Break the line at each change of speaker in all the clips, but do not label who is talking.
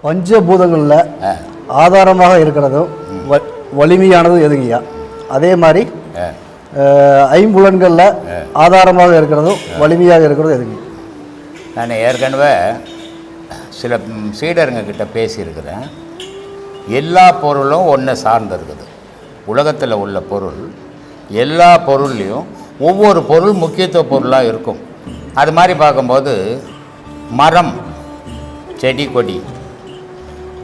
பஞ்சபூதங்களில் ஆதாரமாக இருக்கிறதும் வலிமையானதும் எதுங்கய்யா? அதே மாதிரி ஐம்புலன்களில் ஆதாரமாக இருக்கிறதும் வலிமையாக இருக்கிறதும் எதுங்க?
நான் ஏற்கனவே சில சீடருங்க கிட்ட பேசியிருக்கிறேன். எல்லா பொருளும் ஒன்றை சார்ந்து இருக்குது. உலகத்தில் உள்ள பொருள் எல்லா பொருள்லேயும் ஒவ்வொரு பொருள் முக்கியத்துவ பொருளாக இருக்கும். அது மாதிரி பார்க்கும்போது மரம், செடி, கொடி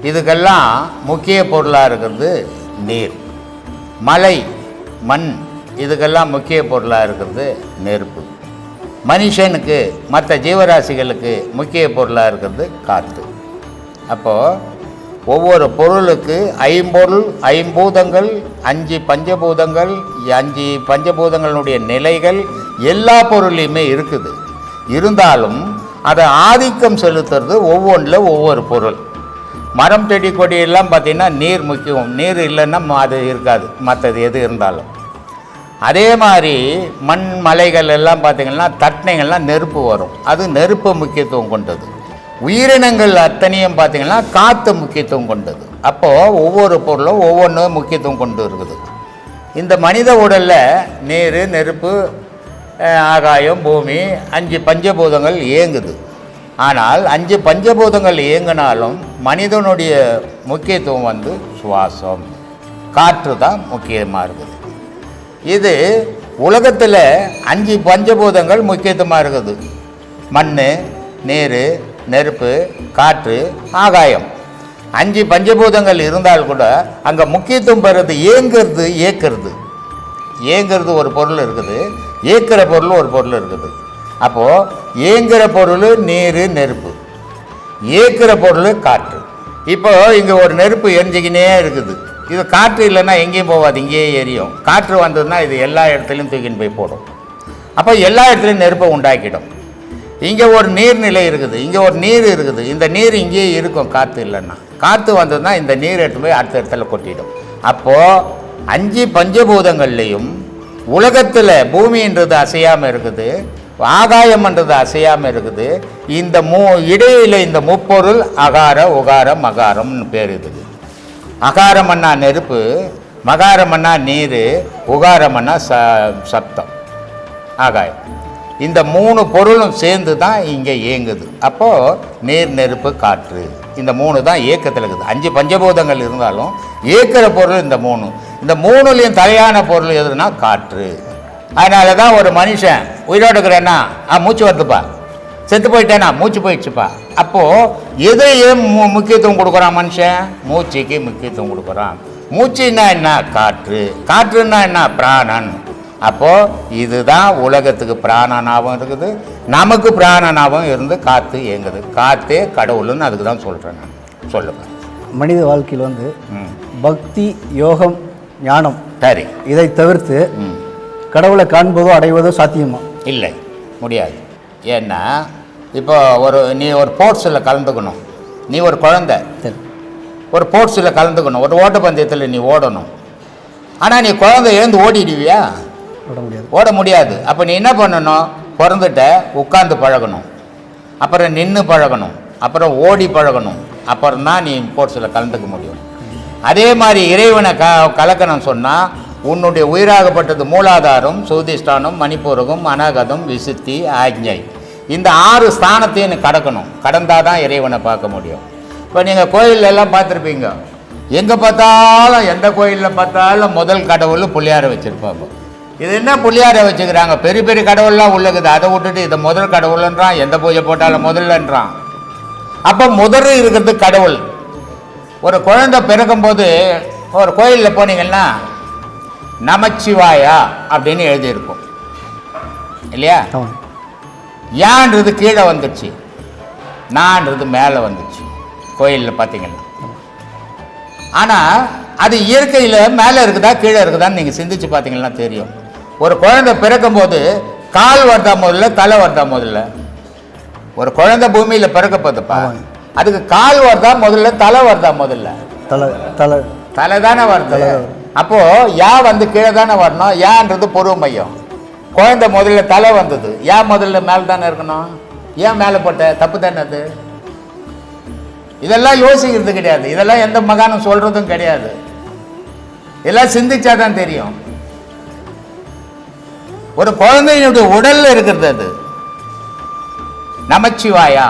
இதுக்கெல்லாம் முக்கிய பொருளாக இருக்கிறது நீர். மலை, மண் இதுக்கெல்லாம் முக்கிய பொருளாக இருக்கிறது நெருப்பு. மனுஷனுக்கு மற்ற ஜீவராசிகளுக்கு முக்கிய பொருளாக இருக்கிறது காற்று. அப்போது ஒவ்வொரு பொருளுக்கு ஐம்பொருள், ஐம்பூதங்கள், 5 பஞ்சபூதங்கள், 5 பஞ்சபூதங்களுடைய நிலைகள் எல்லா பொருளையுமே இருக்குது. இருந்தாலும் அதை ஆதிக்கம் செலுத்துறது ஒவ்வொன்றில் ஒவ்வொரு பொருள். மரம், செடி, கொடி எல்லாம் பார்த்திங்கன்னா நீர் முக்கியம். நீர் இல்லைன்னா அது இருக்காது, மற்றது எது இருந்தாலும். அதே மாதிரி மண், மலைகள் எல்லாம் பார்த்திங்கன்னா தட்டைகள்லாம் நெருப்பு வரும். அது நெருப்பு முக்கியத்துவம் கொண்டது. உயிரினங்கள் அத்தனையும் பார்த்திங்கன்னா காற்று முக்கியத்துவம் கொண்டது. அப்போது ஒவ்வொரு பொருளும் ஒவ்வொன்றும் முக்கியத்துவம் கொண்டு இருக்குது. இந்த மனித உடலில் நீர், நெருப்பு, ஆகாயம், பூமி 5 பஞ்சபூதங்கள் இயங்குது. ஆனால் 5 பஞ்சபூதங்கள் இயங்கினாலும் மனிதனுடைய முக்கியத்துவம் சுவாசம், காற்று தான் முக்கியமாக இருக்குது. இது உலகத்தில் 5 பஞ்சபூதங்கள் முக்கியத்துவமாக இருக்குது. மண், நீர், நெருப்பு, காற்று, ஆகாயம் 5 பஞ்சபூதங்கள் இருந்தால் கூட அங்கே முக்கியத்துவம் பெறுறது இயங்கிறது, இயக்கிறது. இயங்கிறது ஒரு பொருள் இருக்குது, இயக்கிற பொருள் ஒரு பொருள் இருக்குது. அப்போது இயங்குகிற பொருள் நீர், நெருப்பு, இயக்கிற பொருள் காற்று. இப்போ இங்கே ஒரு நெருப்பு எரிஞ்சிக்கினே இருக்குது. இது காற்று இல்லைன்னா எங்கேயும் போகாது, இங்கேயே எரியும். காற்று வந்ததுன்னா இது எல்லா இடத்துலையும் தூக்கின்னு போய் போடும். அப்போ எல்லா இடத்துலையும் நெருப்பை உண்டாக்கிடும். இங்கே ஒரு நீர்நிலை இருக்குது, இங்கே ஒரு நீர் இருக்குது. இந்த நீர் இங்கேயே இருக்கும் காற்று இல்லைன்னா. காற்று வந்ததுன்னா இந்த நீர் எடுத்து போய் அடுத்த இடத்துல கொட்டிடும். அப்போது 5 பஞ்சபூதங்கள்லேயும் உலகத்தில் பூமின்றது அசையாமல் இருக்குது, ஆகாயம்ன்றது அசையாமல் இருக்குது. இந்த இடையில இந்த முப்பொருள் அகார, உகார, மகாரம்னு பேர் இருக்குது. அகாரமன்னா நெருப்பு, மகாரமன்னா நீர், உகாரமன்னா சப்தம், ஆகாயம். இந்த 3 பொருளும் சேர்ந்து தான் இங்கே இயங்குது. அப்போது நீர், நெருப்பு, காற்று இந்த 3 தான் இயக்கத்தில் இருக்குது. 5 பஞ்சபூதங்கள் இருந்தாலும் இயக்கிற பொருள் இந்த 3. இந்த 3லையும் தலையான பொருள் எதுனா காற்று. அதனால தான் ஒரு மனுஷன் உயிரோடு இருக்கிறேன்னா மூச்சு வருதுப்பா, செத்து போயிட்டேன்னா மூச்சு போயிடுச்சுப்பா. அப்போது எதையே முக்கியத்துவம் கொடுக்குறான் மனுஷன்? மூச்சுக்கு முக்கியத்துவம் கொடுக்குறான். மூச்சுன்னா என்ன? காற்று. காற்றுன்னா என்ன? பிராணன். அப்போது இதுதான் உலகத்துக்கு பிராணனாகவும் இருக்குது, நமக்கு பிராணனாகவும் இருந்து காற்று இயங்குது. காற்றே கடவுள்னு அதுக்கு தான் சொல்கிறேன் நான். சொல்லுங்கள்.
மனித வாழ்க்கையில் பக்தி, யோகம், ஞானம்
சரி,
இதை தவிர்த்து கடவுளை காண்பதோ அடைவதோ சாத்தியமா?
இல்லை, முடியாது. ஏன்னா இப்போ நீ ஒரு ஸ்போர்ட்ஸில் கலந்துக்கணும். நீ ஒரு குழந்தை, ஒரு ஸ்போர்ட்ஸில் கலந்துக்கணும், ஒரு ஓட்டப்பந்தயத்தில் நீ ஓடணும். ஆனால் நீ குழந்தை எழுந்து ஓடிடுவியா? ஓட முடியாது. அப்போ நீ என்ன பண்ணணும்? பிறந்துட்ட உட்காந்து பழகணும், அப்புறம் நின்று பழகணும், அப்புறம் ஓடி பழகணும், அப்புறம் தான் நீ ஸ்போர்ட்ஸில் கலந்துக்க முடியும். அதே மாதிரி இறைவனை கலக்கணும் சொன்னால் உன்னுடைய உயிராகப்பட்டது மூலாதாரம், சுதிஷ்டானம், மணிப்பூரகம், அநாகதம், விசுத்தி, ஆக்ஞை இந்த 6 ஸ்தானத்தையும் நீ கடக்கணும். கடந்தால் தான் இறைவனை பார்க்க முடியும். இப்போ நீங்கள் கோயிலெல்லாம் பார்த்துருப்பீங்க, எங்கே பார்த்தாலும் எந்த கோயிலில் பார்த்தாலும் முதல் கடவுள் பிள்ளையாரை வச்சுருப்பாங்க. இது என்ன பிள்ளையாரை வச்சுக்கிறாங்க? பெரிய பெரிய கடவுள்லாம் உள்ளக்குது, அதை விட்டுட்டு இதை முதல் கடவுள்ன்றான். எந்த பூஜை போட்டாலும் முதல்லன்றான். அப்போ முதல் இருக்கிறது கடவுள். ஒரு குழந்தை பிறக்கும்போது ஒரு கோயிலில் போனீங்கன்னா நமச்சிவாயா அப்படின்னு எழுதியிருக்கும் இல்லையா? யான்றது கீழே வந்துடுச்சு, நான்றது மேலே வந்துடுச்சு கோயிலில் பார்த்தீங்கன்னா. ஆனால் அது இயற்கையில் மேலே இருக்குதா கீழே இருக்குதான்னு நீங்கள் சிந்திச்சு பார்த்தீங்கன்னா தெரியும். ஒரு குழந்தை பிறக்கும்போது கால் வருதா முதல்ல, தலை வருதா முதல்ல? ஒரு குழந்தை பூமியில் பிறக்கப்போதுப்பா, அதுக்கு கால் வருதா முதல்ல, தலை வருதா முதல்ல? தலை தானே வருது. அப்போது யா கீழே தானே வரணும். யான்றது பொருவ மையம். குழந்தை முதல்ல தலை வந்தது, யா முதல்ல மேலே தானே இருக்கணும். ஏன் மேலே போட்ட? தப்பு தானே அது. இதெல்லாம் யோசிக்கிறது கிடையாது, இதெல்லாம் எந்த மகானும் சொல்றதும் கிடையாது. இதெல்லாம் சிந்திச்சாதான் தெரியும். ஒரு குழந்தையினுடைய உடல்ல இருக்கிறது அது. நமச்சிவாயா,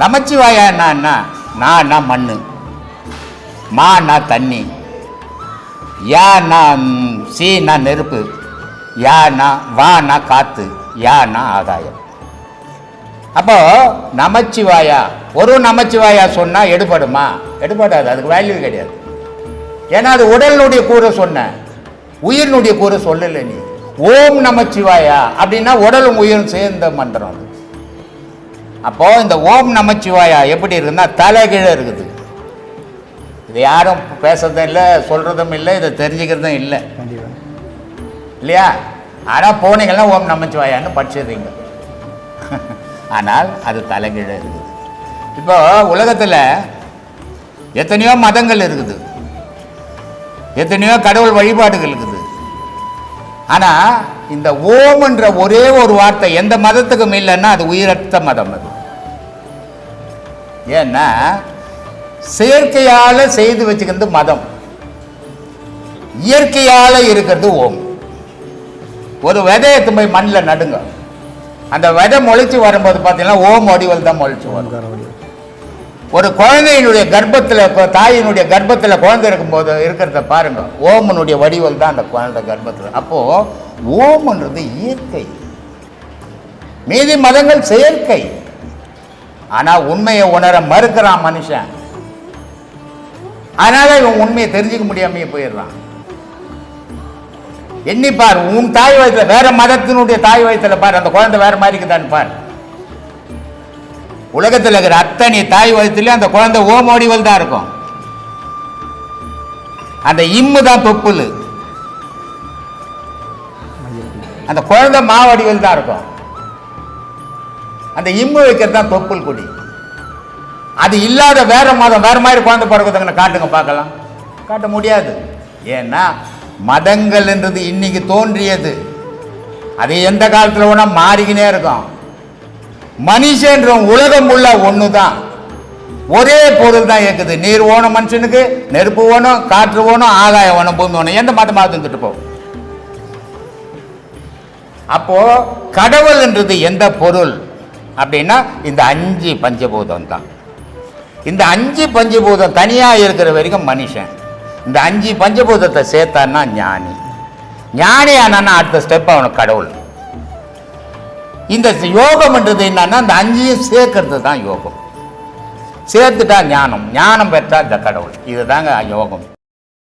நமச்சிவாயா என்ன? நான் மண்ணு, மானா தண்ணி, யானா சீனா நெருப்பு, யானா வானா காத்து, யானா ஆகாயம். அப்போ நமச்சிவாயா, ஒரு நமச்சிவாயா சொன்னா எடுபடுமா? எடுபடாது, அதுக்கு வேல்யூ கிடையாது. ஏன்னா அது உடலுடைய கூரை சொன்ன, உயிரினுடைய கூரை சொல்லலை. நீ ஓம் நமச்சிவாயா அப்படின்னா உடலும் உயிரும் சேர்ந்த மந்திரம் அது. அப்போ இந்த ஓம் நமச்சிவாயா எப்படி இருக்குன்னா தலைகீழ இருக்குது. இது யாரும் பேசுறதும் இல்லை, சொல்றதும் இல்லை, இதை தெரிஞ்சுக்கிறதும் இல்லை, இல்லையா? ஆனால் போனீங்கன்னா ஓம் நமச்சிவாயான்னு படிச்சிடுறீங்க. ஆனால் அது தலைகீழ இருக்குது. இப்போ உலகத்தில் எத்தனையோ மதங்கள் இருக்குது, எத்தனையோ கடவுள் வழிபாடுகள் இருக்குது. ஆனால் இந்த ஓம் என்ற ஒரே ஒரு வார்த்தை எந்த மதத்துக்கும் இல்லைன்னா அது உயிரற்ற மதம். அது ஏன்னா செயற்கையால செய்து வச்சுக்கிறது மதம், இயற்கையால இருக்கிறது ஓம். ஒரு விதையை போய் மண்ணில் நடுங்க, அந்த விதை முளைச்சி வரும்போது பார்த்தீங்கன்னா ஓம் வடிவல் தான் முளைச்சி வரும். ஒரு குழந்தையினுடைய கர்ப்பத்தில், தாயினுடைய கர்ப்பத்தில் குழந்தை இருக்கும்போது இருக்கிறத பாருங்க, ஓமனுடைய வடிவல் தான் அந்த குழந்தை கர்ப்பத்தில். அப்போ ஓம்ன்றது இயற்கை, மீதி மதங்கள் செயற்கை. ஆனால் உண்மையை உணர மறுக்கிறான் மனுஷன். அதனால இவன் உண்மையை தெரிஞ்சுக்க முடியாமையே போயிடுறான். எண்ணிப்பார், உன் தாய் வயசுல வேற மதத்தினுடைய தாய் வயசுல பாரு, அந்த குழந்தை வேற மாதிரி இருக்குதான்னு பாரு. உலகத்தில் இருக்கிற அத்தனை தாய் வயசுலயும் அந்த குழந்தை ஓம் வடிவல் தான் இருக்கும். அந்த இம்மு தான் தொப்புள், அந்த குழந்தை மாவடிவல் தான் இருக்கும். அந்த இம்மு வைக்கிறது தான் தொப்புள் கொடி. அது இல்லாத வேற மதம் வேற மாதிரி குழந்தை பிறகுதுங்க காட்டுங்க பார்க்கலாம். காட்ட முடியாது. ஏன்னா மதங்கள் என்றது இன்னைக்கு தோன்றியது, அது எந்த காலத்தில் வேணா மாறிக்கினே இருக்கும். மனுஷன்ற உலகம் உள்ள ஒன்று தான், ஒரே பொருள் தான் இருக்குது. நீர் ஓணும் மனுஷனுக்கு, நெருப்பு ஓணும், காற்று ஓணும், ஆகாயம் ஓணும், பூமி ஓணும். எந்த மதமாக இருந்துட்டு போ. அப்போ கடவுள் என்றது எந்த பொருள் அப்படின்னா இந்த 5 பஞ்சபூதம் தான். இந்த 5 பஞ்சபூதம் தனியாக இருக்கிற வரைக்கும் மனுஷன். இந்த 5 பஞ்சபூதத்தை சேர்த்தான்னா ஞானி. ஞானி ஆனான்னா அடுத்த ஸ்டெப் அவனுக்கு கடவுள். இந்த யோகம்ன்றது என்னன்னா இந்த 5ஐயும் சேர்க்கறது தான் யோகம். சேர்த்துட்டா ஞானம், ஞானம் பெற்றா இந்த கடவுள். இதுதாங்க யோகம்.